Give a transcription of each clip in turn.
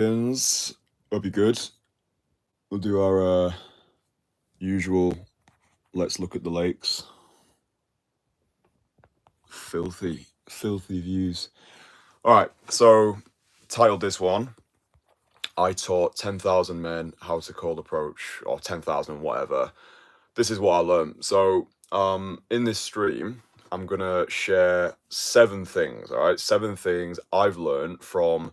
Hope you're good. We'll do our usual let's look at the lakes. Filthy views. Alright, so titled this one, I taught 10,000 men how to cold approach, or 10,000 whatever. This is what I learned. So in this stream, I'm gonna share 7 things, alright? 7 things I've learned from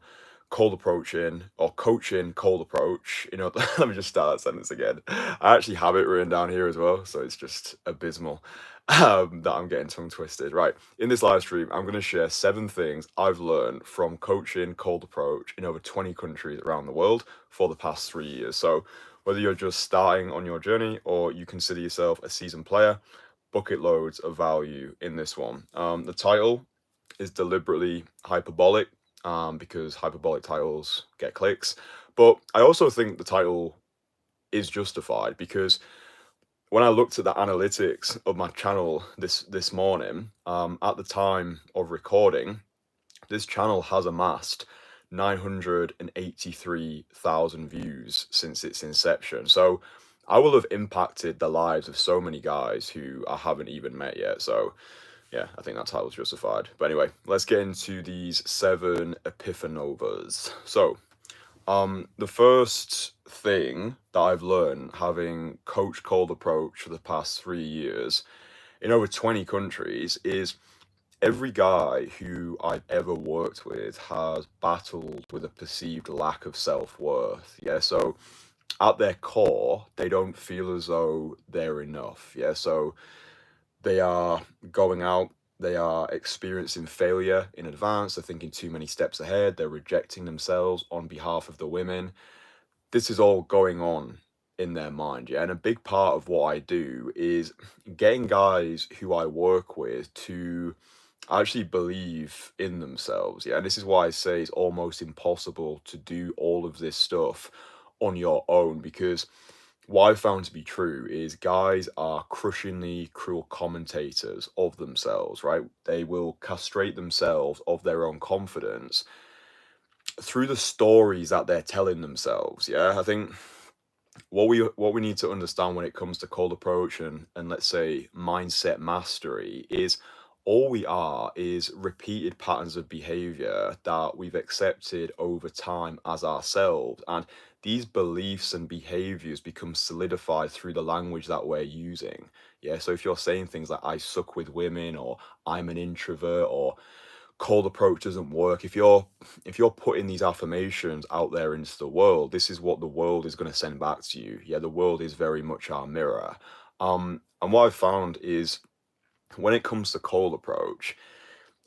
cold approaching or coaching cold approach. Let me just start that sentence again. I actually have it written down here as well, so it's just abysmal that I'm getting tongue twisted. Right, in this live stream, I'm going to share 7 things I've learned from coaching cold approach in over 20 countries around the world for the past 3 years. So whether you're just starting on your journey or you consider yourself a seasoned player, bucket loads of value in this one. The title is deliberately hyperbolic because hyperbolic titles get clicks. But I also think the title is justified because when I looked at the analytics of my channel this morning, at the time of recording, this channel has amassed 983,000 views since its inception. So I will have impacted the lives of so many guys who I haven't even met yet. So yeah, I think that title's justified. But anyway, let's get into these 7 epiphanovas. So, the first thing that I've learned having coached cold approach for the past 3 years in over 20 countries is every guy who I've ever worked with has battled with a perceived lack of self-worth. Yeah, so at their core, they don't feel as though they're enough. Yeah, so they are going out, they are experiencing failure in advance, they're thinking too many steps ahead, they're rejecting themselves on behalf of the women. This is all going on in their mind, yeah. And a big part of what I do is getting guys who I work with to actually believe in themselves, yeah. And this is why I say it's almost impossible to do all of this stuff on your own, because what I've found to be true is guys are crushingly cruel commentators of themselves, right? They will castrate themselves of their own confidence through the stories that they're telling themselves. Yeah, I think what we need to understand when it comes to cold approach and let's say mindset mastery is all we are is repeated patterns of behavior that we've accepted over time as ourselves, and these beliefs and behaviors become solidified through the language that we're using. Yeah, so if you're saying things like I suck with women, or I'm an introvert, or cold approach doesn't work, if you're putting these affirmations out there into the world, this is what the world is going to send back to you. Yeah, the world is very much our mirror. And what I've found is when it comes to cold approach,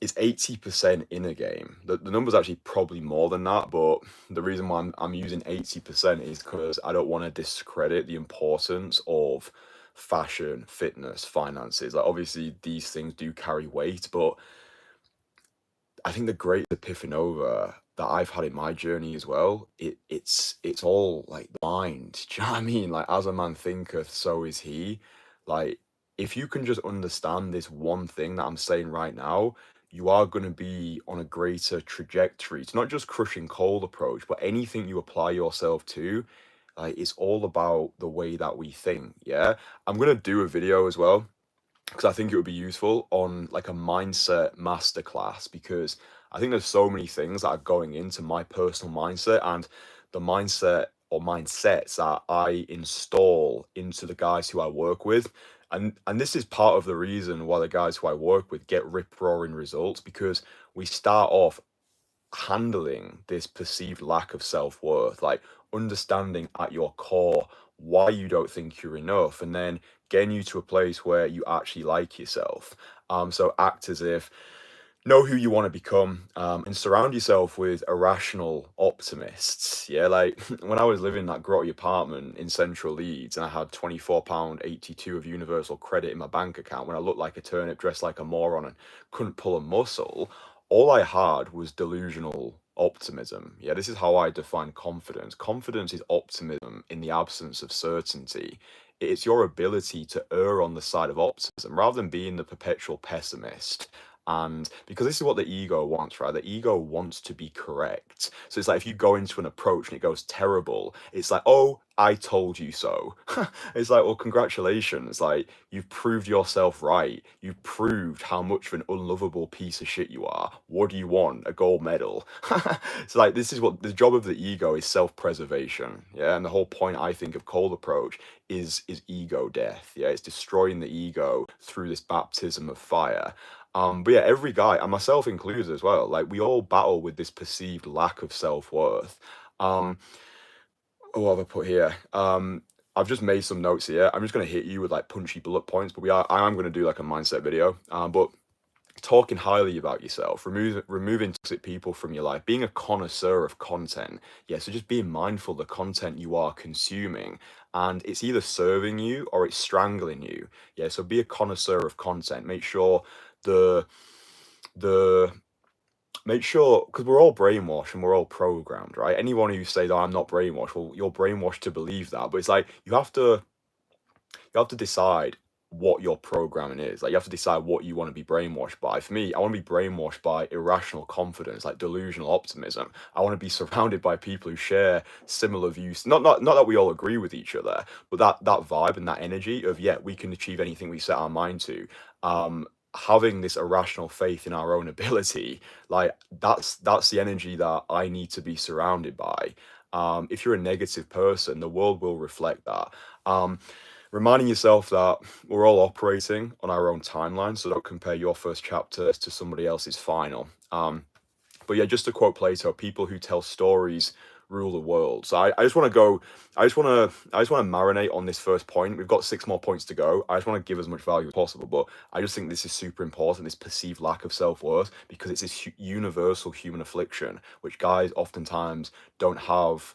it's 80% inner game. The number's actually probably more than that, but the reason why I'm using 80% is because I don't want to discredit the importance of fashion, fitness, finances. Like obviously these things do carry weight, but I think the great epiphanova that I've had in my journey as well, it's all like the mind. Do you know what I mean? Like as a man thinketh, so is he. Like if you can just understand this one thing that I'm saying right now, you are going to be on a greater trajectory. It's not just crushing cold approach, but anything you apply yourself to, like it's all about the way that we think. Yeah, I'm gonna do a video as well because I think it would be useful on like a mindset masterclass, because I think there's so many things that are going into my personal mindset and the mindset or mindsets that I install into the guys who I work with. And this is part of the reason why the guys who I work with get rip roaring results, because we start off handling this perceived lack of self-worth, like understanding at your core why you don't think you're enough, and then getting you to a place where you actually like yourself. So act as if, know who you want to become, and surround yourself with irrational optimists. Yeah, like when I was living in that grotty apartment in central Leeds and I had £24.82 of universal credit in my bank account, when I looked like a turnip, dressed like a moron, and couldn't pull a muscle, all I had was delusional optimism. Yeah, this is how I define confidence. Confidence is optimism in the absence of certainty. It's your ability to err on the side of optimism rather than being the perpetual pessimist And because this is what the ego wants, right? The ego wants to be correct. So it's like if you go into an approach and it goes terrible, it's like, oh, I told you so. It's like, well, congratulations. Like, you've proved yourself right. You've proved how much of an unlovable piece of shit you are. What do you want? A gold medal? It's like, this is what the job of the ego is: self-preservation. Yeah. And the whole point, I think, of cold approach is ego death. Yeah. It's destroying the ego through this baptism of fire. But yeah, every guy, and myself included as well, like we all battle with this perceived lack of self-worth. Um, what have I put here? I've just made some notes here. I'm just gonna hit you with like punchy bullet points, but I am gonna do like a mindset video. But talking highly about yourself, removing toxic people from your life, being a connoisseur of content. Yeah, so just being mindful of the content you are consuming, and it's either serving you or it's strangling you. Yeah, so be a connoisseur of content. The the make sure, because we're all brainwashed and we're all programmed, right? Anyone who says, "Oh, I'm not brainwashed," well, you're brainwashed to believe that. But it's like you have to decide what your programming is. Like you have to decide what you want to be brainwashed by. For me, I want to be brainwashed by irrational confidence, like delusional optimism. I want to be surrounded by people who share similar views. Not that we all agree with each other, but that vibe and that energy of, yeah, we can achieve anything we set our mind to. Having this irrational faith in our own ability, like that's the energy that I need to be surrounded by. If you're a negative person, the world will reflect that. Reminding yourself that we're all operating on our own timeline, so don't compare your first chapter to somebody else's final. But yeah, just to quote Plato, people who tell stories rule the world. So I just want to go, I just want to marinate on this first point. We've got 6 more points to go. I just want to give as much value as possible, but I just think this is super important, this perceived lack of self-worth, because it's this universal human affliction, which guys oftentimes don't have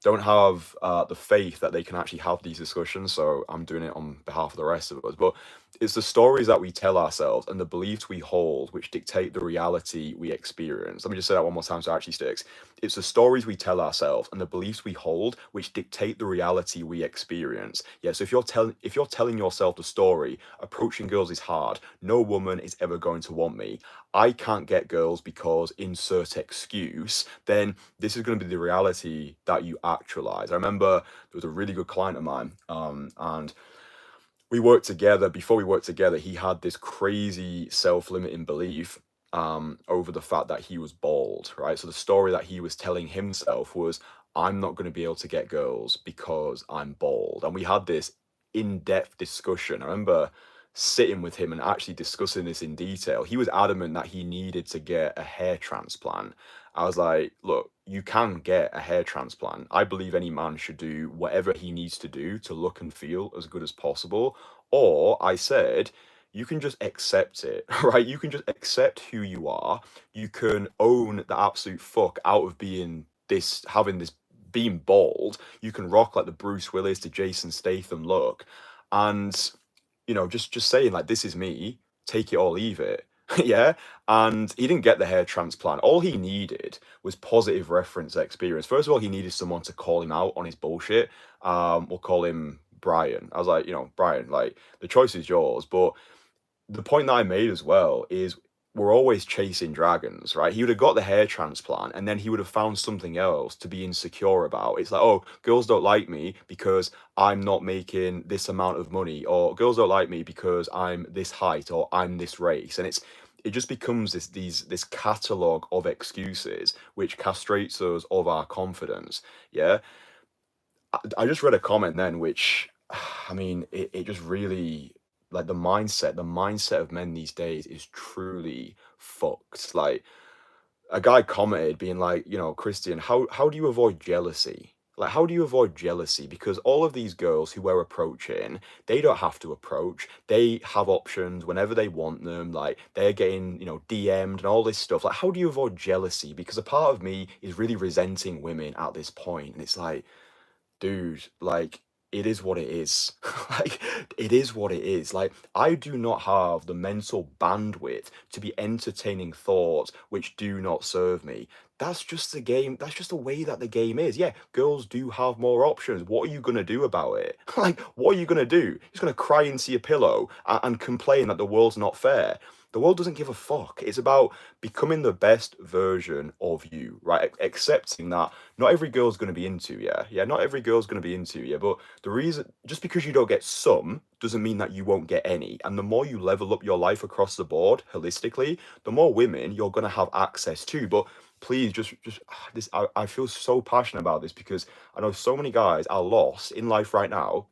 the faith that they can actually have these discussions. So I'm doing it on behalf of the rest of us. But it's the stories that we tell ourselves and the beliefs we hold which dictate the reality we experience. Let me just say that one more time so it actually sticks. It's the stories we tell ourselves and the beliefs we hold which dictate the reality we experience. Yeah, so if you're telling yourself the story, approaching girls is hard, no woman is ever going to want me, I can't get girls because insert excuse, then this is going to be the reality that you actualize. I remember there was a really good client of mine, and we worked together. Before we worked together, he had this crazy self-limiting belief over the fact that he was bald, right? So the story that he was telling himself was, I'm not going to be able to get girls because I'm bald. And we had this in-depth discussion. I remember sitting with him and actually discussing this in detail. He was adamant that he needed to get a hair transplant. I was like, look, you can get a hair transplant. I believe any man should do whatever he needs to do to look and feel as good as possible. Or I said, you can just accept it, right? You can just accept who you are. You can own the absolute fuck out of being bald. You can rock like the Bruce Willis to Jason Statham look. And just saying like, this is me, take it or leave it. Yeah. And he didn't get the hair transplant. All he needed was positive reference experience. First of all, he needed someone to call him out on his bullshit. We'll call him Brian. I was like, Brian, like the choice is yours. But the point that I made as well is we're always chasing dragons, right? He would have got the hair transplant and then he would have found something else to be insecure about. It's like, oh, girls don't like me because I'm not making this amount of money, or girls don't like me because I'm this height or I'm this race. And it just becomes this catalog of excuses which castrates us of our confidence. Yeah. I just read a comment then, which, I mean, it just really, like the mindset of men these days is truly fucked. Like a guy commented being like, Kristian, how do you avoid jealousy? Like, how do you avoid jealousy? Because all of these girls who we're approaching, they don't have to approach. They have options whenever they want them. Like, they're getting, DM'd and all this stuff. Like, how do you avoid jealousy? Because a part of me is really resenting women at this point. And it's like, dude, like, it is what it is. Like, it is what it is. Like, I do not have the mental bandwidth to be entertaining thoughts which do not serve me. That's just the game. That's just the way that the game is. Yeah, girls do have more options. What are you going to do about it? Like, what are you going to do? You're just going to cry into your pillow and complain that the world's not fair. The world doesn't give a fuck. It's about becoming the best version of you, right? Accepting that not every girl's going to be into you. Yeah, not every girl's going to be into you. But the reason, just because you don't get some, doesn't mean that you won't get any. And the more you level up your life across the board holistically, the more women you're going to have access to. But please, this. I feel so passionate about this because I know so many guys are lost in life right now,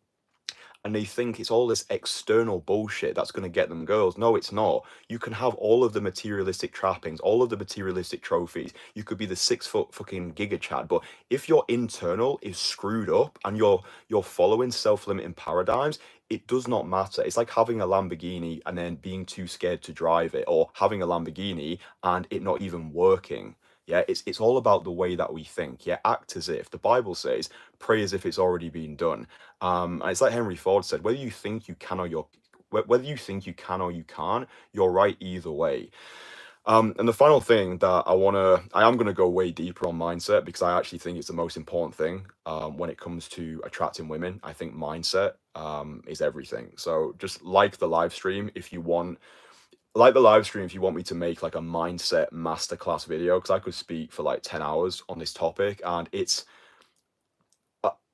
and they think it's all this external bullshit that's going to get them girls. No, it's not. You can have all of the materialistic trappings, all of the materialistic trophies. You could be the 6 foot fucking giga chad, but if your internal is screwed up and you're following self-limiting paradigms, it does not matter. It's like having a Lamborghini and then being too scared to drive it, or having a Lamborghini and it not even working. Yeah, it's all about the way that we think. Yeah, act as if. The Bible says, pray as if it's already been done. And it's like Henry Ford said, whether you think you can or whether you think you can or you can't, you're right either way. And the final thing that I am gonna go way deeper on mindset because I actually think it's the most important thing when it comes to attracting women. I think mindset is everything. So just like the live stream, if you want me to make like a mindset masterclass video, because I could speak for like 10 hours on this topic, and it's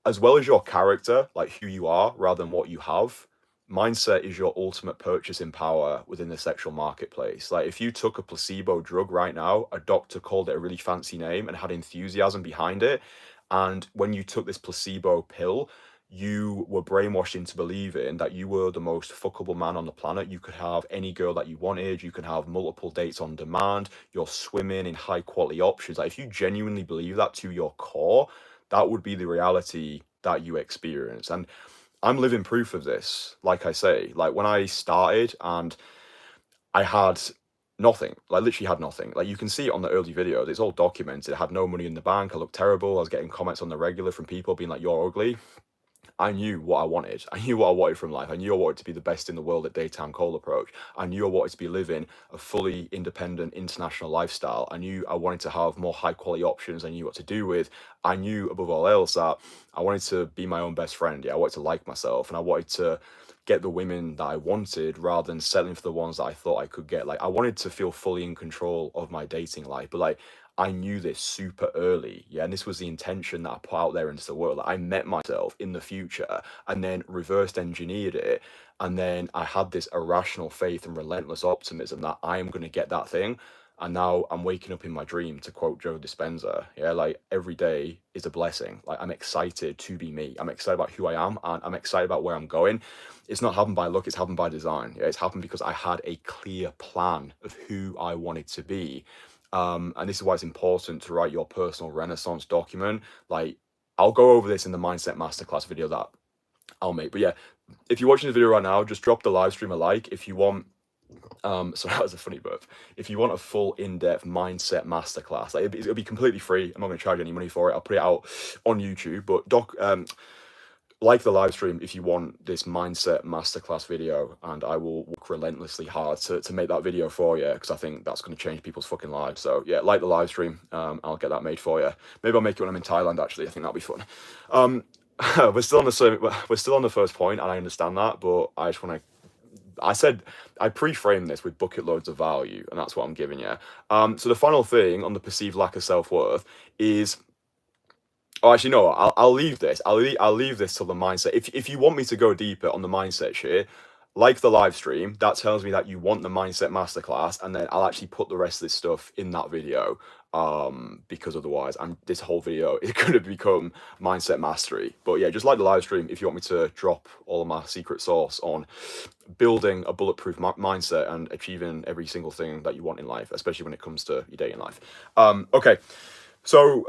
as well as your character, like who you are rather than what you have. Mindset is your ultimate purchasing power within the sexual marketplace. Like if you took a placebo drug right now, a doctor called it a really fancy name and had enthusiasm behind it, and when you took this placebo pill, you were brainwashed into believing that you were the most fuckable man on the planet. You could have any girl that you wanted. You can have multiple dates on demand. You're swimming in high quality options. Like if you genuinely believe that to your core, that would be the reality that you experience. And I'm living proof of this. Like I say, like when I started and I had nothing, like literally had nothing. Like you can see it on the early videos. It's all documented. I had no money in the bank. I looked terrible. I was getting comments on the regular from people being like, "You're ugly." I knew what I wanted. I knew what I wanted from life. I knew I wanted to be the best in the world at daytime cold approach. I knew I wanted to be living a fully independent international lifestyle. I knew I wanted to have more high quality options I knew what to do with. I knew above all else that I wanted to be my own best friend. Yeah, I wanted to like myself and I wanted to get the women that I wanted rather than settling for the ones that I thought I could get. Like I wanted to feel fully in control of my dating life, but like I knew this super early, yeah, and this was the intention that I put out there into the world. Like, I met myself in the future and then reversed engineered it, and then I had this irrational faith and relentless optimism that I am going to get that thing. And now I'm waking up in my dream, to quote Joe Dispenza. Yeah, like every day is a blessing. Like I'm excited to be me. I'm excited about who I am, and I'm excited about where I'm going. It's not happened by luck, it's happened by design. Yeah, it's happened because I had a clear plan of who I wanted to be. And this is why it's important to write your personal renaissance document. Like, I'll go over this in the mindset masterclass video that I'll make. But yeah, if you're watching this video right now, just drop the live stream a like. If you want, so that was a funny burp. If you want a full in-depth mindset masterclass, like it'll be completely free. I'm not going to charge any money for it. I'll put it out on YouTube. But like the live stream if you want this mindset masterclass video, and I will work relentlessly hard to make that video for you because I think that's going to change people's fucking lives. So yeah, like the live stream, I'll get that made for you. Maybe I'll make it when I'm in Thailand. Actually, I think that'll be fun. We're still on the first point, and I understand that, but I just want to. I said I pre-framed this with bucket loads of value, and that's what I'm giving you. So the final thing on the perceived lack of self-worth is. Oh, actually, no. I'll leave this. I'll leave this till the mindset. If you want me to go deeper on the mindset shit, like the live stream, that tells me that you want the mindset masterclass, and then I'll actually put the rest of this stuff in that video. Because otherwise, this whole video is going to become mindset mastery. But yeah, just like the live stream, if you want me to drop all of my secret sauce on building a bulletproof mindset and achieving every single thing that you want in life, especially when it comes to your dating life. Okay. So,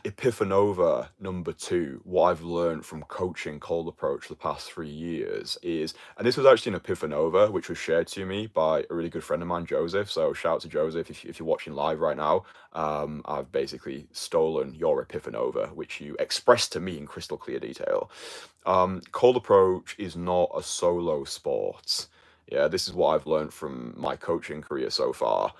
Epiphanova number 2, what I've learned from coaching cold approach the past 3 years is, and this was actually an Epiphanova, which was shared to me by a really good friend of mine, Joseph. So shout out to Joseph if you're watching live right now. I've basically stolen your Epiphanova, which you expressed to me in crystal clear detail. Cold approach is not a solo sport. Yeah, this is what I've learned from my coaching career so far.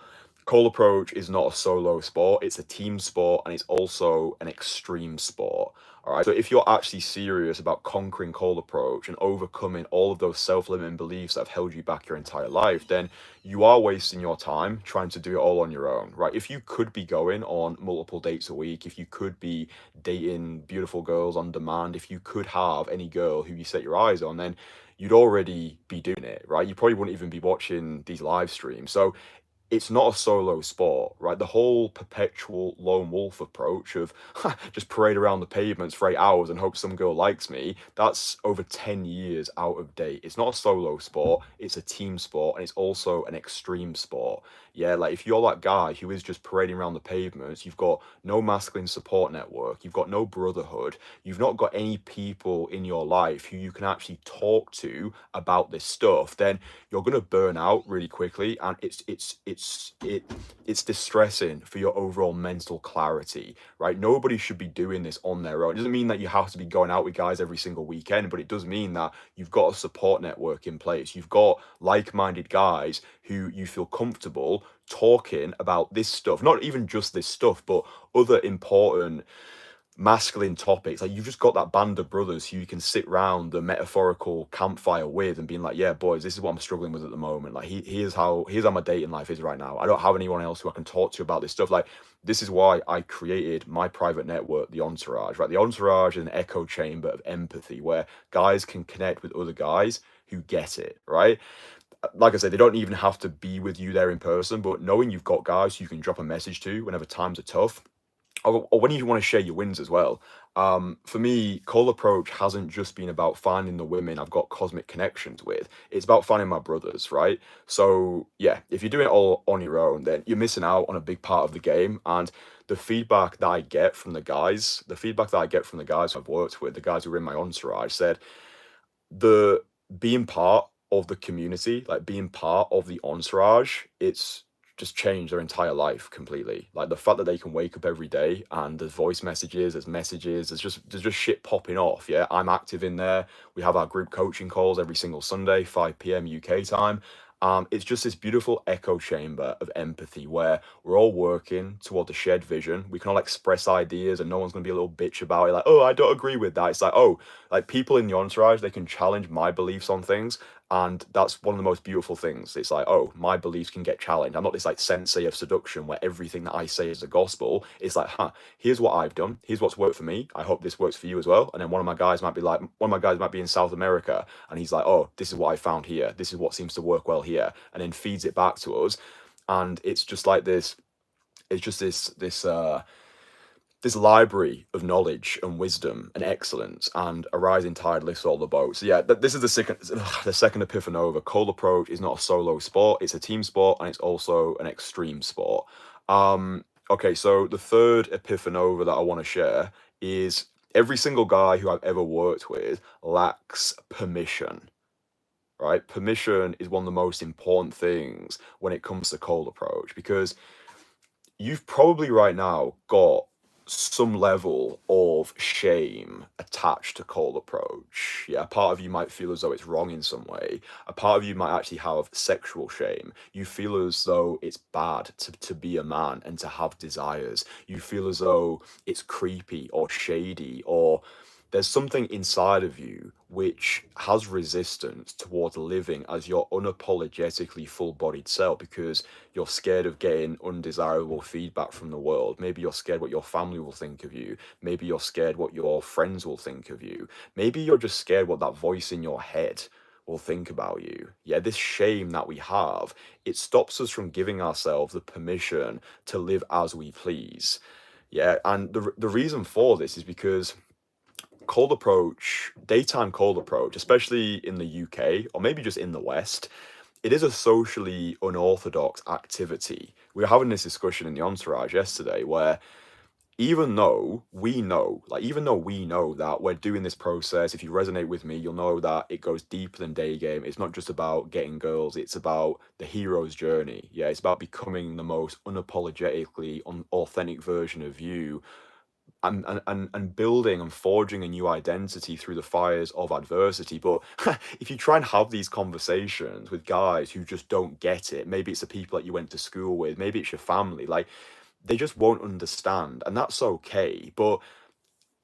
Cold approach is not a solo sport, it's a team sport and it's also an extreme sport. All right. So if you're actually serious about conquering cold approach and overcoming all of those self-limiting beliefs that have held you back your entire life, then you are wasting your time trying to do it all on your own, right? If you could be going on multiple dates a week, if you could be dating beautiful girls on demand, if you could have any girl who you set your eyes on, then you'd already be doing it, right? You probably wouldn't even be watching these live streams. So it's not a solo sport, right? The whole perpetual lone wolf approach of just parade around the pavements for 8 hours and hope some girl likes me, that's over 10 years out of date. It's not a solo sport, it's a team sport, and it's also an extreme sport. Yeah, like if you're that guy who is just parading around the pavements, you've got no masculine support network, you've got no brotherhood, you've not got any people in your life who you can actually talk to about this stuff, then you're going to burn out really quickly, and it's distressing for your overall mental clarity, right? Nobody should be doing this on their own. It doesn't mean that you have to be going out with guys every single weekend, but it does mean that you've got a support network in place. You've got like-minded guys who you feel comfortable talking about this stuff, not even just this stuff, but other important masculine topics. Like you've just got that band of brothers who you can sit round the metaphorical campfire with and being like, yeah, boys, this is what I'm struggling with at the moment. Like here's how my dating life is right now. I don't have anyone else who I can talk to about this stuff. Like this is why I created my private network, the Entourage, right? The Entourage is an echo chamber of empathy where guys can connect with other guys who get it, right? Like I said, they don't even have to be with you there in person, but knowing you've got guys who you can drop a message to whenever times are tough, or when you want to share your wins as well. For me, Cold Approach hasn't just been about finding the women I've got cosmic connections with. It's about finding my brothers, right? So yeah, if you're doing it all on your own, then you're missing out on a big part of the game. And the feedback that I get from the guys, the feedback that I get from the guys I've worked with, the guys who are in my entourage, said the being part of the community, like being part of the entourage, it's just changed their entire life completely. Like the fact that they can wake up every day and there's voice messages, there's messages, there's just shit popping off. Yeah, I'm active in there. We have our group coaching calls every single Sunday, 5 p.m. UK time. It's just this beautiful echo chamber of empathy where we're all working toward the shared vision. We can all express ideas and no one's going to be a little bitch about it. Like, oh, I don't agree with that. It's like, oh, like people in the entourage, they can challenge my beliefs on things. And that's one of the most beautiful things. It's like, oh, my beliefs can get challenged. I'm not this like sensei of seduction where everything that I say is the gospel. It's like, here's what I've done. Here's what's worked for me. I hope this works for you as well. And then one of my guys might be in South America and he's like, oh, this is what I found here. This is what seems to work well here. And then feeds it back to us. And it's just like this, it's just this library of knowledge and wisdom and excellence, and a rising tide lifts all the boats. So yeah, this is the second epiphanova. Cold approach is not a solo sport; it's a team sport, and it's also an extreme sport. Okay, so the third epiphanova that I want to share is every single guy who I've ever worked with lacks permission. Right, permission is one of the most important things when it comes to cold approach, because you've probably right now got some level of shame attached to cold approach. Yeah, a part of you might feel as though it's wrong in some way. A part of you might actually have sexual shame. You feel as though it's bad to be a man and to have desires. You feel as though it's creepy or shady, or there's something inside of you which has resistance towards living as your unapologetically full-bodied self because you're scared of getting undesirable feedback from the world. Maybe you're scared what your family will think of you. Maybe you're scared what your friends will think of you. Maybe you're just scared what that voice in your head will think about you. Yeah, this shame that we have, it stops us from giving ourselves the permission to live as we please. Yeah, and the reason for this is because cold approach, daytime cold approach, especially in the UK or maybe just in the West, it is a socially unorthodox activity. We were having this discussion in the entourage yesterday where even though we know that we're doing this process, if you resonate with me, you'll know that it goes deeper than day game. It's not just about getting girls, it's about the hero's journey. Yeah, it's about becoming the most unapologetically authentic version of you and building and forging a new identity through the fires of adversity. But if you try and have these conversations with guys who just don't get it, maybe it's the people that you went to school with, maybe it's your family, like they just won't understand, and that's okay. But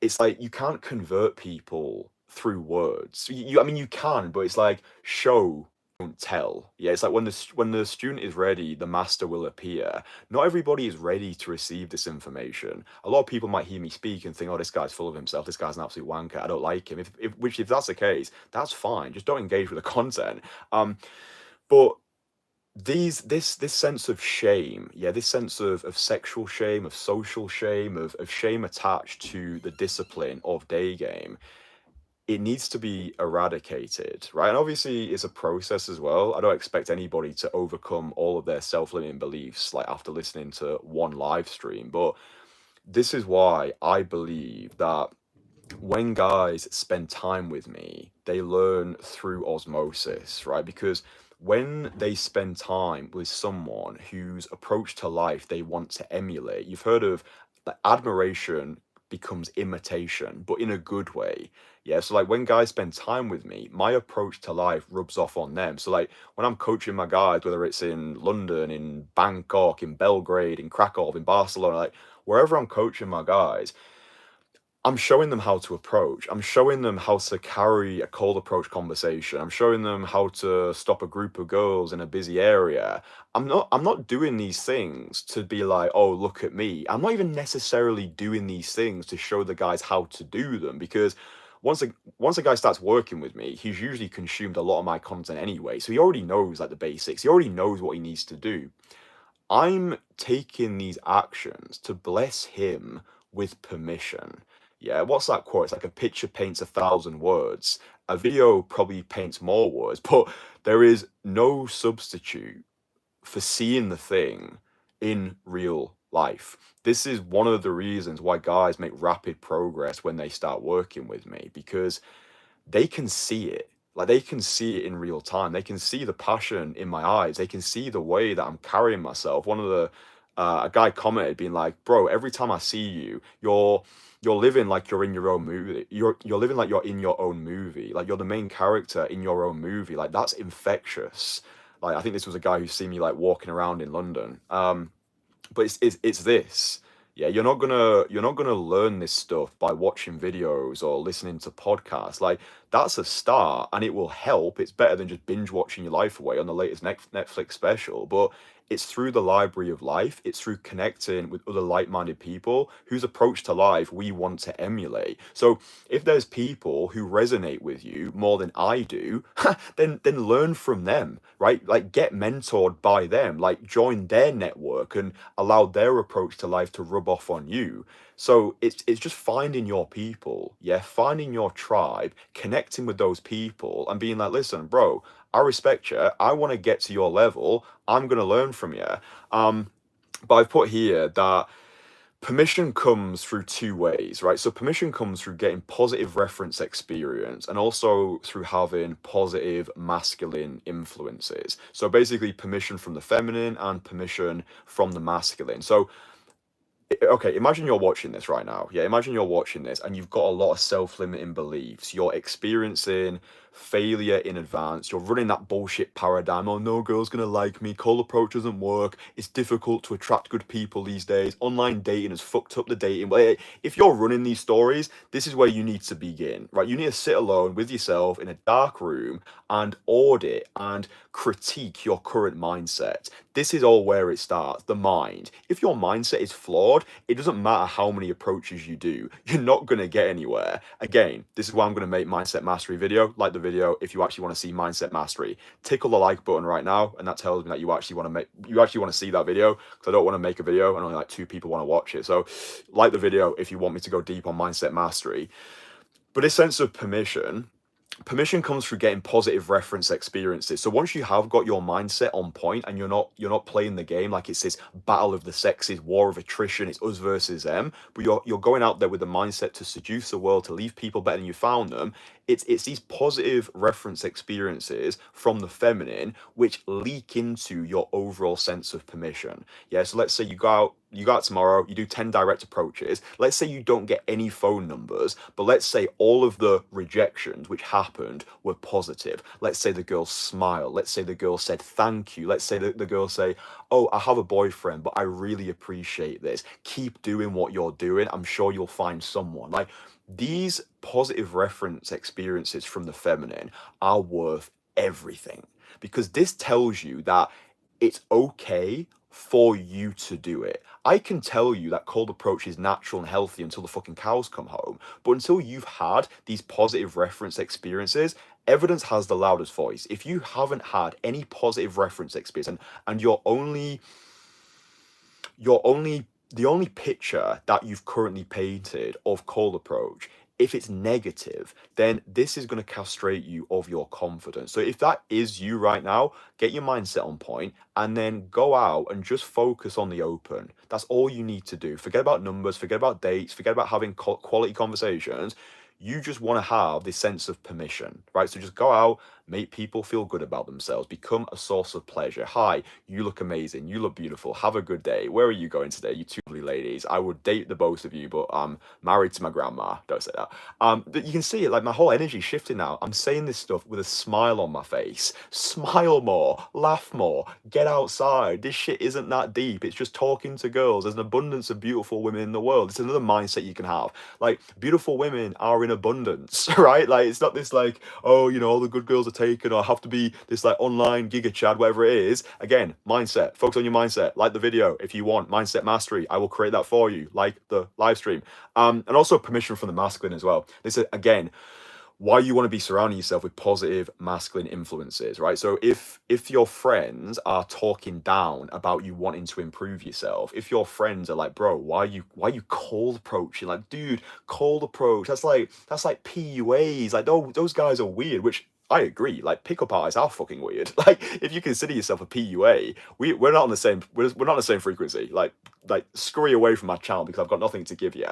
it's like you can't convert people through words. I mean, you can, but it's like show, don't tell. Yeah, it's like when the student is ready, the master will appear. Not everybody is ready to receive this information. A lot of people might hear me speak and think, "Oh, this guy's full of himself. This guy's an absolute wanker. I don't like him." If that's the case, that's fine. Just don't engage with the content. But this sense of shame, yeah, this sense of sexual shame, of social shame, of shame attached to the discipline of day game, it needs to be eradicated, right? And obviously it's a process as well. I don't expect anybody to overcome all of their self-limiting beliefs like after listening to one live stream, but this is why I believe that when guys spend time with me, they learn through osmosis, right? Because when they spend time with someone whose approach to life they want to emulate, you've heard of like admiration becomes imitation, but in a good way. Yeah. So like when guys spend time with me, my approach to life rubs off on them. So like when I'm coaching my guys, whether it's in London, in Bangkok, in Belgrade, in Krakow, in Barcelona, like wherever I'm coaching my guys, I'm showing them how to approach. I'm showing them how to carry a cold approach conversation. I'm showing them how to stop a group of girls in a busy area. I'm not doing these things to be like, "Oh, look at me." I'm not even necessarily doing these things to show the guys how to do them because once a guy starts working with me, he's usually consumed a lot of my content anyway. So he already knows like the basics. He already knows what he needs to do. I'm taking these actions to bless him with permission. Yeah, what's that quote? It's like a picture paints 1,000 words. A video probably paints more words, but there is no substitute for seeing the thing in real life. This is one of the reasons why guys make rapid progress when they start working with me because they can see it. Like they can see it in real time. They can see the passion in my eyes. They can see the way that I'm carrying myself. One of the a guy commented being like, "Bro, every time I see you, you're living like you're in your own movie. You're living like you're in your own movie. Like you're the main character in your own movie. Like that's infectious." Like I think this was a guy who's seen me like walking around in London. But it's this. Yeah, you're not gonna learn this stuff by watching videos or listening to podcasts. Like that's a start, and it will help. It's better than just binge watching your life away on the latest Netflix special. But it's through the library of life. It's through connecting with other like-minded people whose approach to life we want to emulate. So if there's people who resonate with you more than I do, then learn from them, right? Like get mentored by them, like join their network and allow their approach to life to rub off on you. So it's just finding your people, yeah, finding your tribe, connecting with those people and being like, listen, bro, I respect you. I want to get to your level. I'm gonna learn from you. But I've put here that permission comes through two ways, right? So permission comes through getting positive reference experience and also through having positive masculine influences. So basically permission from the feminine and permission from the masculine. So okay, imagine you're watching this right now. Yeah, imagine you're watching this and you've got a lot of self-limiting beliefs. You're experiencing failure in advance. You're running that bullshit paradigm. Oh, no girl's gonna like me. Cold approach doesn't work. It's difficult to attract good people these days. Online dating has fucked up the dating. Well, if you're running these stories, this is where you need to begin, right? You need to sit alone with yourself in a dark room and audit and critique your current mindset. This is all where it starts, the mind. If your mindset is flawed, it doesn't matter how many approaches you do, you're not going to get anywhere. Again, this is why I'm going to make mindset mastery video. Like the video if you actually want to see mindset mastery. Tickle the like button right now, and that tells me that you actually want to see that video, because I don't want to make a video and only like 2 people want to watch it. So like the video if you want me to go deep on mindset mastery. But this sense of permission comes through getting positive reference experiences. So once you have got your mindset on point and you're not playing the game like it's this battle of the sexes, war of attrition, it's us versus them, but you're going out there with the mindset to seduce the world, to leave people better than you found them. It's these positive reference experiences from the feminine which leak into your overall sense of permission. Yeah, so let's say you go out you go out tomorrow, you do 10 direct approaches. Let's say you don't get any phone numbers, but let's say all of the rejections which happened were positive. Let's say the girl smiled. Let's say the girl said thank you. Let's say the girl say, oh, I have a boyfriend, but I really appreciate this. Keep doing what you're doing. I'm sure you'll find someone. Like, these positive reference experiences from the feminine are worth everything, because this tells you that it's okay for you to do it. I can tell you that cold approach is natural and healthy until the fucking cows come home. But until you've had these positive reference experiences, evidence has the loudest voice. If you haven't had any positive reference experience, and the only picture that you've currently painted of cold approach, if it's negative, then this is going to castrate you of your confidence. So if that is you right now, get your mindset on point and then go out and just focus on the open. That's all you need to do. Forget about numbers, forget about dates, forget about having quality conversations. You just want to have this sense of permission, right? So just go out, make people feel good about themselves, become a source of pleasure. Hi, you look amazing, you look beautiful, have a good day. Where are you going today, you two lovely ladies? I would date the both of you, but I'm married to my grandma. Don't say that. But you can see it, like my whole energy shifting now. I'm saying this stuff with a smile on my face. Smile more, laugh more, get outside. This shit isn't that deep. It's just talking to girls. There's an abundance of beautiful women in the world. It's another mindset you can have. Like, beautiful women are in abundance, right? Like, it's not this like, oh, you know, all the good girls are taken, or have to be this like online giga chad, whatever it is. Again, mindset. Focus on your mindset. Like the video if you want mindset mastery. I will create that for you. Like the live stream. And also permission from the masculine as well. This is again why you want to be surrounding yourself with positive masculine influences, right? So if your friends are talking down about you wanting to improve yourself, if your friends are like, bro, why are you cold approaching? Like, dude, cold approach, that's like PUAs. Like, those guys are weird, which I agree. Like, pickup artists are fucking weird. Like, if you consider yourself a PUA, we're not on the same we're not on the same frequency. Like scurry away from my channel because I've got nothing to give you.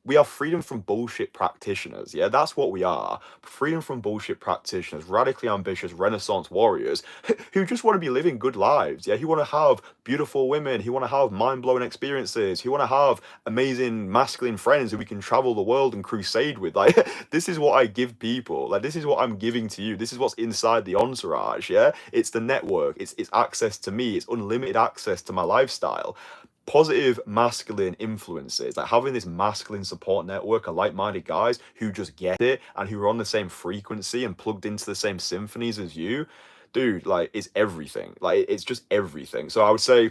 We are freedom from bullshit practitioners. Yeah, that's what we are. Freedom from bullshit practitioners, radically ambitious Renaissance warriors who just want to be living good lives. Yeah, who want to have beautiful women, who want to have mind-blowing experiences, who want to have amazing masculine friends who we can travel the world and crusade with. Like, this is what I give people. Like, this is what I'm giving to you. This is what's inside the entourage. Yeah, it's the network. It's access to me. It's unlimited access to my lifestyle. Positive masculine influences, like having this masculine support network of like-minded guys who just get it and who are on the same frequency and plugged into the same symphonies as you, dude, like, it's everything. Like, it's just everything. So I would say,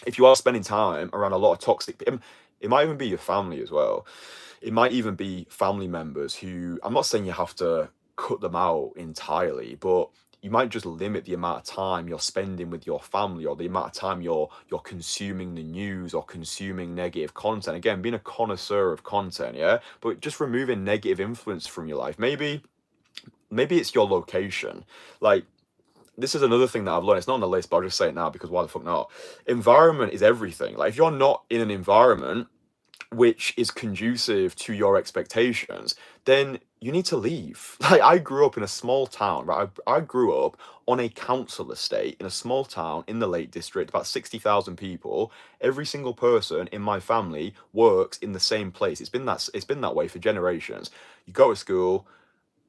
if you are spending time around a lot of toxic, it might even be your family as well. It might even be family members who, I'm not saying you have to cut them out entirely, but you might just limit the amount of time you're spending with your family, or the amount of time you're consuming the news or consuming negative content. Again, being a connoisseur of content, yeah, but just removing negative influence from your life. Maybe it's your location. Like, this is another thing that I've learned. It's not on the list, but I'll just say it now because why the fuck not? Environment is everything. Like, if you're not in an environment which is conducive to your expectations, then you need to leave. Like, I grew up in a small town, right? I grew up on a council estate in a small town in the Lake District, about 60,000 people. Every single person in my family works in the same place. It's been that way for generations. You go to school,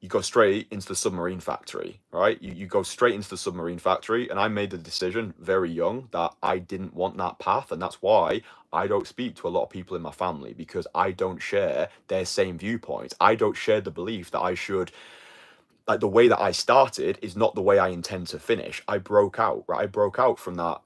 you go straight into the submarine factory, right? You go straight into the submarine factory. And I made the decision very young that I didn't want that path. And that's why I don't speak to a lot of people in my family, because I don't share their same viewpoints. I don't share the belief that I should, like, the way that I started is not the way I intend to finish. I broke out, right? I broke out from that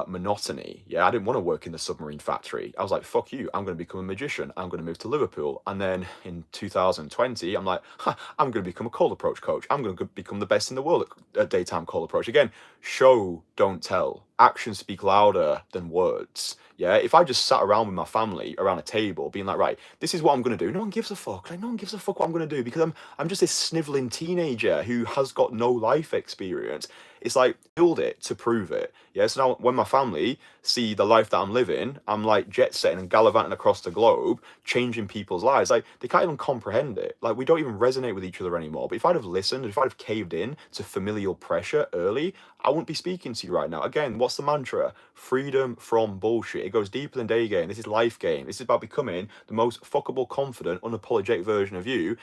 monotony. Yeah, I didn't want to work in the submarine factory. I was like, fuck you, I'm going to become a magician. I'm going to move to Liverpool. And then in 2020, I'm like, I'm going to become a cold approach coach. I'm going to become the best in the world at daytime cold approach. Again, show, don't tell. Actions speak louder than words. Yeah, if I just sat around with my family around a table being like, right, this is what I'm going to do, no one gives a fuck. Like, no one gives a fuck what I'm going to do, because I'm just this sniveling teenager who has got no life experience. It's like, build it to prove it. Yeah, so now when my family see the life that I'm living, I'm like jet setting and gallivanting across the globe, changing people's lives. Like, they can't even comprehend it. Like, we don't even resonate with each other anymore. But if I'd have listened, if I'd have caved in to familial pressure early, I wouldn't be speaking to you right now. Again, What's the mantra? Freedom from bullshit. It goes deeper than day game. This is life game. This is about becoming the most fuckable, confident, unapologetic version of you.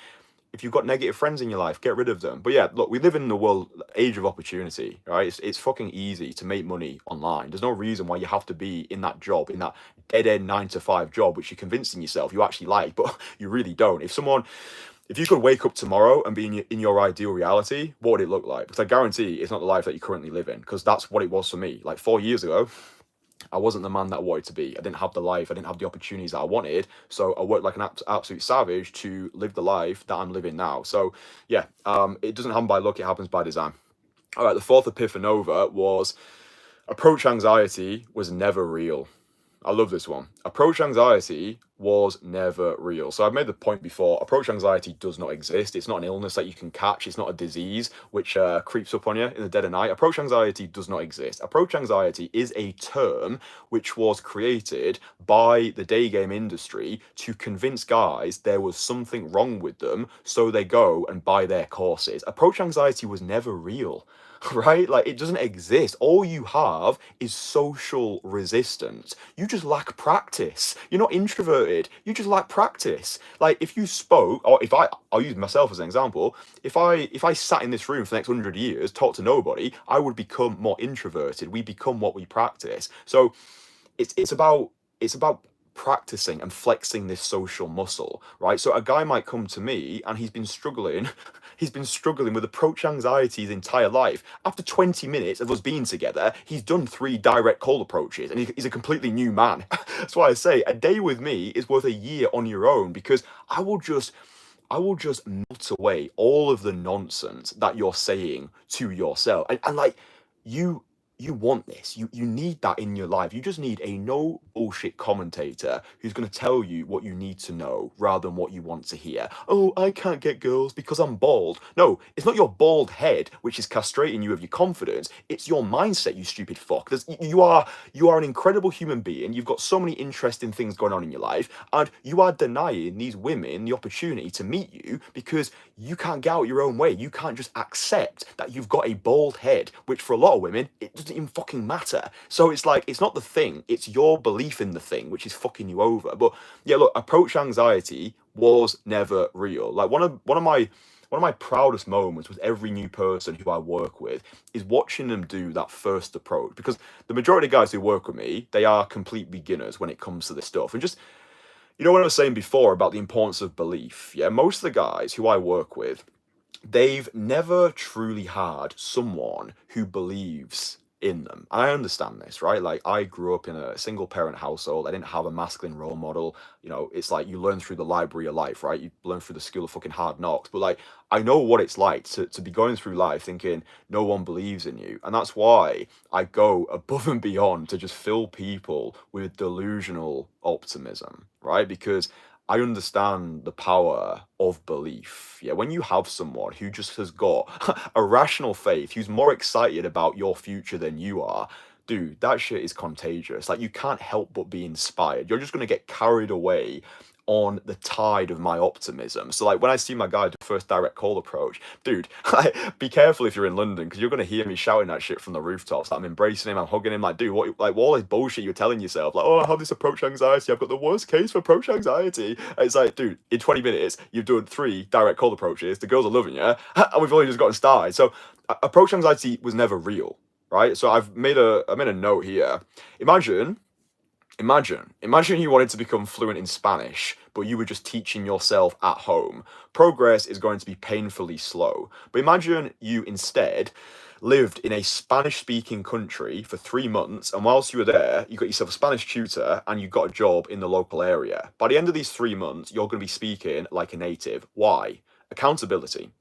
If you've got negative friends in your life, get rid of them. But yeah, look, we live in the world age of opportunity, right? It's fucking easy to make money online. There's no reason why you have to be in that job, in that dead end 9 to 5 job, which you're convincing yourself you actually like, but you really don't. If you could wake up tomorrow and be in your ideal reality, what would it look like? Because I guarantee it's not the life that you currently live in, because that's what it was for me. Like 4 years ago, I wasn't the man that I wanted to be. I didn't have the life. I didn't have the opportunities that I wanted. So I worked like an absolute savage to live the life that I'm living now. So yeah, it doesn't happen by luck. It happens by design. All right, the fourth epiphanova was approach anxiety was never real. I love this one. Approach anxiety was never real. So I've made the point before, approach anxiety does not exist. It's not an illness that you can catch. It's not a disease which creeps up on you in the dead of night. Approach anxiety does not exist. Approach anxiety is a term which was created by the day game industry to convince guys there was something wrong with them, so they go and buy their courses. Approach anxiety was never real. Right? Like, it doesn't exist. All you have is social resistance. You just lack practice. You're not introverted. You just lack practice. Like, if you spoke, or I'll use myself as an example. If I sat in this room for the next 100 years, talked to nobody, I would become more introverted. We become what we practice. So it's about practicing and flexing this social muscle, right? So a guy might come to me and he's been struggling with approach anxiety his entire life. After 20 minutes of us being together, he's done 3 direct call approaches and he's a completely new man. That's why I say a day with me is worth a year on your own, because I will just melt away all of the nonsense that you're saying to yourself. And like, you want this. You need that in your life. You just need a no bullshit commentator who's going to tell you what you need to know rather than what you want to hear. Oh, I can't get girls because I'm bald. No, it's not your bald head which is castrating you of your confidence. It's your mindset, you stupid fuck. You are an incredible human being. You've got so many interesting things going on in your life, and you are denying these women the opportunity to meet you because you can't get out your own way. You can't just accept that you've got a bald head, which for a lot of women, it doesn't even fucking matter. So it's like, it's not the thing, it's your belief in the thing which is fucking you over. But yeah, look, approach anxiety was never real. Like one of my proudest moments with every new person who I work with is watching them do that first approach, because the majority of guys who work with me, they are complete beginners when it comes to this stuff. And just, you know what I was saying before about the importance of belief? Yeah, most of the guys who I work with, they've never truly had someone who believes in them. And I understand this, right? Like, I grew up in a single parent household. I didn't have a masculine role model. You know, it's like you learn through the library of life, right? You learn through the school of fucking hard knocks. But like, I know what it's like to be going through life thinking no one believes in you. And that's why I go above and beyond to just fill people with delusional optimism, right? Because I understand the power of belief. Yeah, when you have someone who just has got a rational faith, who's more excited about your future than you are, dude, that shit is contagious. Like, you can't help but be inspired. You're just going to get carried away on the tide of my optimism. So like, when I see my guy do first direct call approach, dude, be careful if you're in London, because you're going to hear me shouting that shit from the rooftops. I'm embracing him, I'm hugging him, like, dude, what all this bullshit you're telling yourself, like, oh, I have this approach anxiety, I've got the worst case for approach anxiety. And it's like, dude, in 20 minutes you've done 3 direct call approaches, the girls are loving you, and we've only just gotten started. So approach anxiety was never real, right? So I made a note here. Imagine you wanted to become fluent in Spanish, but you were just teaching yourself at home. Progress is going to be painfully slow. But imagine you instead lived in a Spanish-speaking country for 3 months, and whilst you were there, you got yourself a Spanish tutor and you got a job in the local area. By the end of these 3 months, you're going to be speaking like a native. Why? Accountability.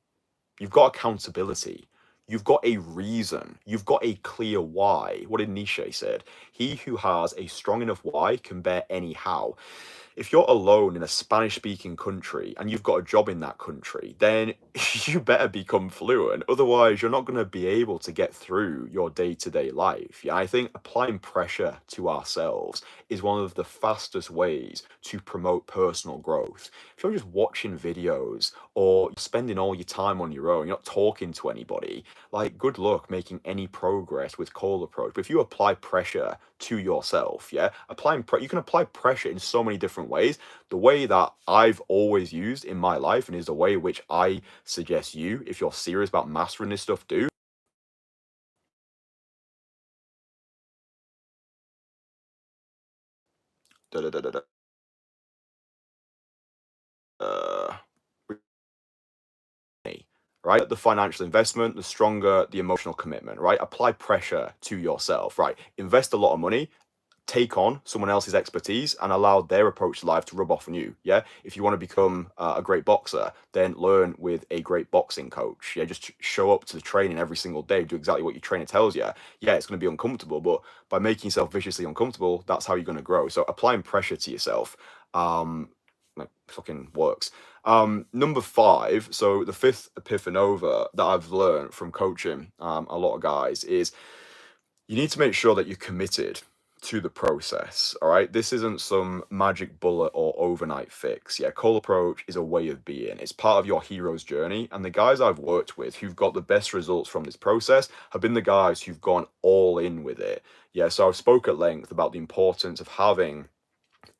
You've got accountability. You've got a reason. You've got a clear why. What did Nietzsche said? He who has a strong enough why can bear any how. if you're alone in a Spanish speaking country and you've got a job in that country, then you better become fluent. Otherwise, you're not going to be able to get through your day to day life. Yeah, I think applying pressure to ourselves is one of the fastest ways to promote personal growth. If you're just watching videos or spending all your time on your own, you're not talking to anybody, like good luck making any progress with cold approach. But if you apply pressure to yourself, yeah, you can apply pressure in so many different ways. The way that I've always used in my life, and is the way which I suggest you, if you're serious about mastering this stuff, do. Da, da, da, da, da, uh, right? The financial investment, the stronger the emotional commitment, right? Apply pressure to yourself, right? Invest a lot of money, take on someone else's expertise and allow their approach to life to rub off on you. Yeah. If you want to become a great boxer, then learn with a great boxing coach. Yeah. Just show up to the training every single day, do exactly what your trainer tells you. Yeah. It's going to be uncomfortable, but by making yourself viciously uncomfortable, that's how you're going to grow. So applying pressure to yourself, like fucking works. Number five, so the fifth epiphanova that I've learned from coaching a lot of guys is you need to make sure that you're committed to the process. All right. This isn't some magic bullet or overnight fix. Yeah. Cold approach is a way of being. It's part of your hero's journey. And the guys I've worked with who've got the best results from this process have been the guys who've gone all in with it. Yeah. So I've spoke at length about the importance of having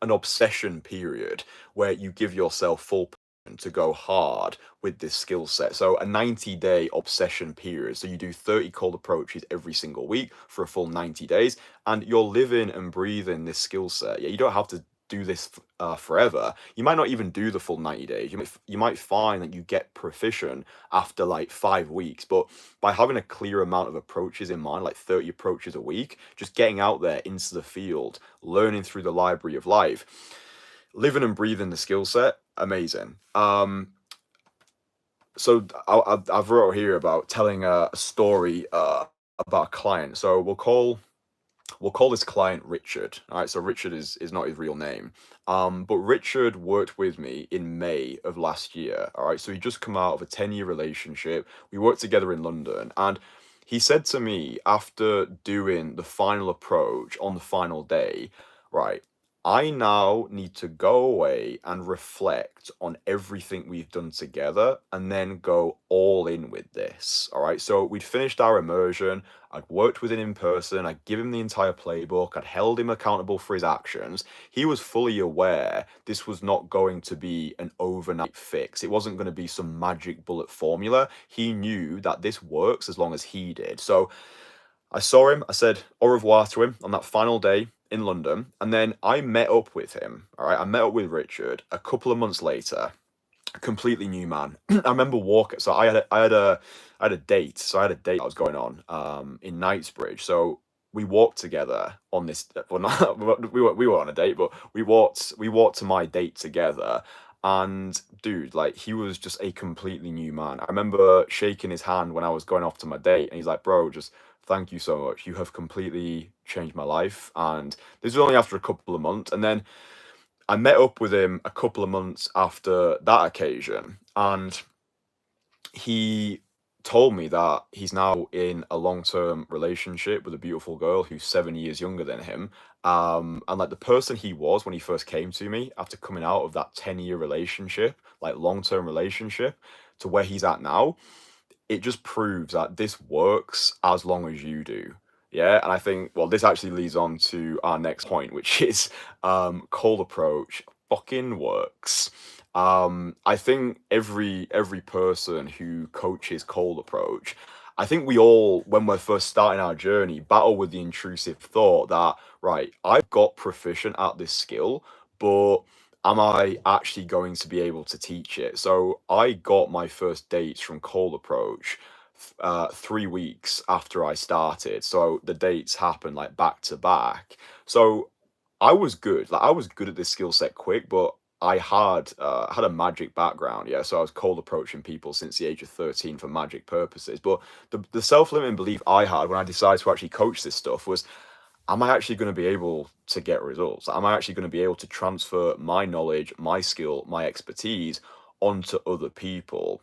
an obsession period where you give yourself full permission to go hard with this skill set. So a 90-day obsession period. So you do 30 cold approaches every single week for a full 90 days, and you're living and breathing this skill set. Yeah, you don't have to do this forever. You might not even do the full 90 days. You might find that you get proficient after like 5 weeks, but by having a clear amount of approaches in mind, like 30 approaches a week, just getting out there into the field, learning through the library of life, living and breathing the skill set, amazing. So I've wrote here about telling a story about a client. So we'll call this client Richard. All right, so Richard is not his real name. But Richard worked with me in May of last year. All right, so he just come out of a 10-year relationship. We worked together in London, and he said to me after doing the final approach on the final day, right, I now need to go away and reflect on everything we've done together and then go all in with this. All right. So we'd finished our immersion. I'd worked with him in person. I'd given him the entire playbook. I'd held him accountable for his actions. He was fully aware this was not going to be an overnight fix. It wasn't going to be some magic bullet formula. He knew that this works as long as he did. So I saw him, I said au revoir to him on that final day in London, and then I met up with him. All right, I met up with Richard a couple of months later, a completely new man. I remember walking, so I had a date. So I had a date that was going on in Knightsbridge. So we walked together on this, well, not, we were on a date, but we walked to my date together. And dude, like he was just a completely new man. I remember shaking his hand when I was going off to my date, and he's like, "Bro, just thank you so much. You have completely changed my life." And this was only after a couple of months. And then I met up with him a couple of months after that occasion, and he told me that he's now in a long-term relationship with a beautiful girl who's 7 years younger than him. And like the person he was when he first came to me after coming out of that 10-year relationship, like long-term relationship, to where he's at now, it just proves that this works as long as you do. Yeah. And I think, well, this actually leads on to our next point, which is cold approach fucking works. I think every person who coaches cold approach, I think we all, when we're first starting our journey, battle with the intrusive thought that, right, I've got proficient at this skill, but am I actually going to be able to teach it? So I got my first dates from cold approach 3 weeks after I started. So the dates happened like back to back. So I was good. Like I was good at this skill set quick, but I had a magic background, yeah. So I was cold approaching people since the age of 13 for magic purposes. But the self-limiting belief I had when I decided to actually coach this stuff was am I actually going to be able to get results? Am I actually going to be able to transfer my knowledge, my skill, my expertise onto other people?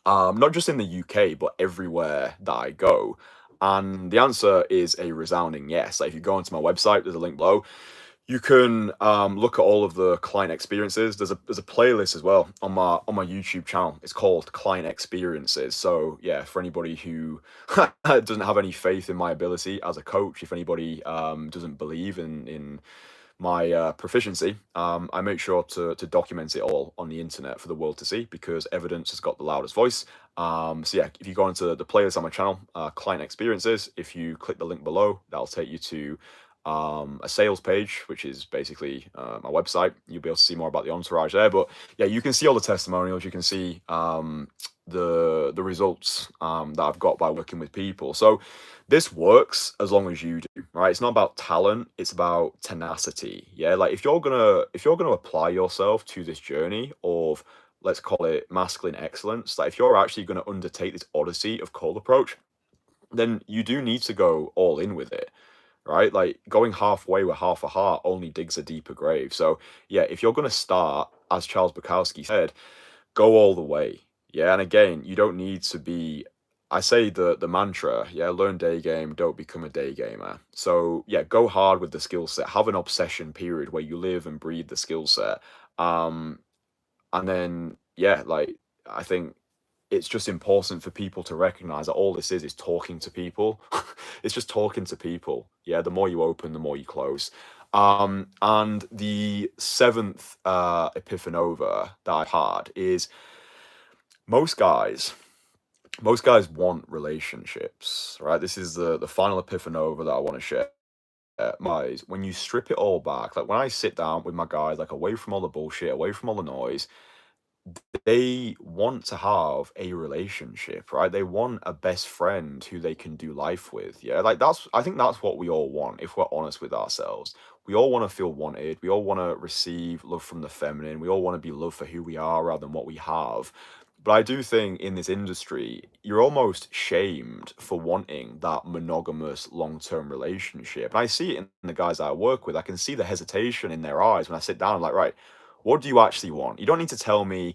Not just in the UK, but everywhere that I go. And the answer is a resounding yes. Like if you go onto my website, there's a link below. You can look at all of the client experiences. There's a playlist as well on my YouTube channel. It's called Client Experiences. So yeah, for anybody who doesn't have any faith in my ability as a coach, if anybody doesn't believe in my proficiency, I make sure to document it all on the internet for the world to see because evidence has got the loudest voice. So yeah, if you go into the playlist on my channel, Client Experiences, if you click the link below, that'll take you to a sales page, which is basically my website. You'll be able to see more about the Entourage there. But yeah, you can see all the testimonials. You can see the results that I've got by working with people. So this works as long as you do, right? It's not about talent, it's about tenacity. Yeah, like if you're gonna apply yourself to this journey of, let's call it, masculine excellence, like if you're actually gonna undertake this odyssey of cold approach, then you do need to go all in with it, right? Like going halfway with half a heart only digs a deeper grave. So yeah, if you're gonna start, as Charles Bukowski said, go all the way. Yeah, and again, you don't need to be. I say the mantra, yeah, learn day game, don't become a day gamer. So yeah, go hard with the skill set. Have an obsession period where you live and breathe the skill set. Um, and then yeah, like I think it's just important for people to recognize that all this is talking to people. It's just talking to people. Yeah, the more you open, the more you close. And the seventh epiphanova that I've had is most guys most guys want relationships, right? This is the final epiphanova that I want to share. My when you strip it all back, like when I sit down with my guys, like away from all the bullshit, away from all the noise, they want to have a relationship, right? They want a best friend who they can do life with. Yeah, like I think that's what we all want if we're honest with ourselves. We all want to feel wanted. We all want to receive love from the feminine. We all want to be loved for who we are rather than what we have. But I do think in this industry, you're almost shamed for wanting that monogamous long-term relationship. And I see it in the guys I work with. I can see the hesitation in their eyes when I sit down. I'm like, right, what do you actually want? You don't need to tell me,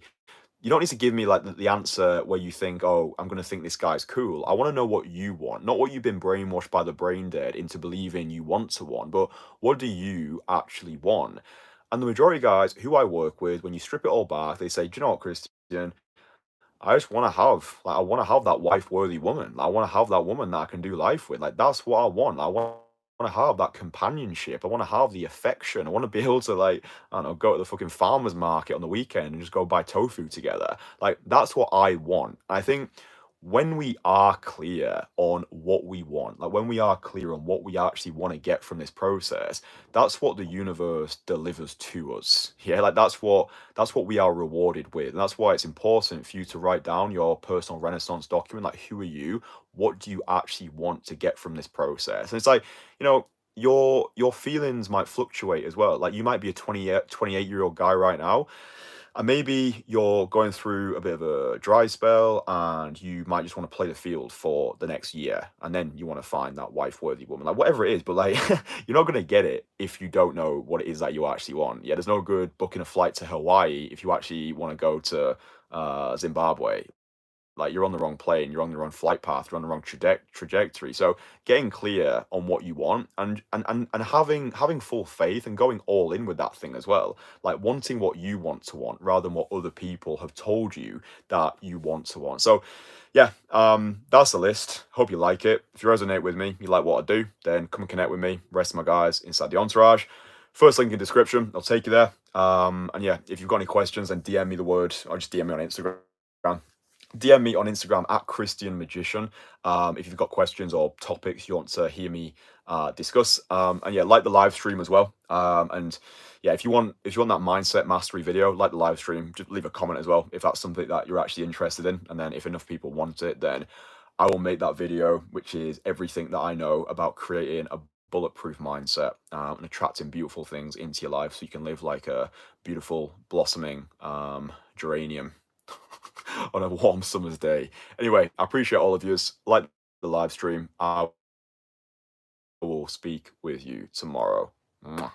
you don't need to give me like the answer where you think, oh, I'm going to think this guy's cool. I want to know what you want, not what you've been brainwashed by the brain dead into believing you want to want, but what do you actually want? And the majority of guys who I work with, when you strip it all back, they say, do you know what, Christian? I just want to have, like, I want to have that wife worthy woman. I want to have that woman that I can do life with. Like, that's what I want. I want to have that companionship. I want to have the affection. I want to be able to, like, I don't know, go to the fucking farmer's market on the weekend and just go buy tofu together. Like, that's what I want. I think when we are clear on what we want, like when we are clear on what we actually want to get from this process, that's what the universe delivers to us. Yeah, like that's what we are rewarded with. And that's why it's important for you to write down your personal renaissance document. Like, who are you? What do you actually want to get from this process? And it's like, you know, your feelings might fluctuate as well. Like you might be a 28-year-old guy right now, and maybe you're going through a bit of a dry spell and you might just want to play the field for the next year. And then you want to find that wife worthy woman, like whatever it is. But like, you're not going to get it if you don't know what it is that you actually want. Yeah, there's no good booking a flight to Hawaii if you actually want to go to Zimbabwe. Like you're on the wrong plane, you're on the wrong flight path, you're on the wrong trajectory. So getting clear on what you want and having full faith and going all in with that thing as well. Like wanting what you want to want rather than what other people have told you that you want to want. So yeah, that's the list. Hope you like it. If you resonate with me, you like what I do, then come and connect with me. Rest of my guys inside the Entourage. First link in description, I'll take you there. And yeah, if you've got any questions, then DM me the word or just DM me on Instagram. DM me on Instagram at Christian Magician if you've got questions or topics you want to hear me discuss. And yeah, like the live stream as well. And yeah, if you want that mindset mastery video, like the live stream, just leave a comment as well if that's something that you're actually interested in. And then if enough people want it, then I will make that video, which is everything that I know about creating a bulletproof mindset and attracting beautiful things into your life so you can live like a beautiful blossoming geranium on a warm summer's day. Anyway, I appreciate all of you. Like the live stream. will speak with you tomorrow. Mwah.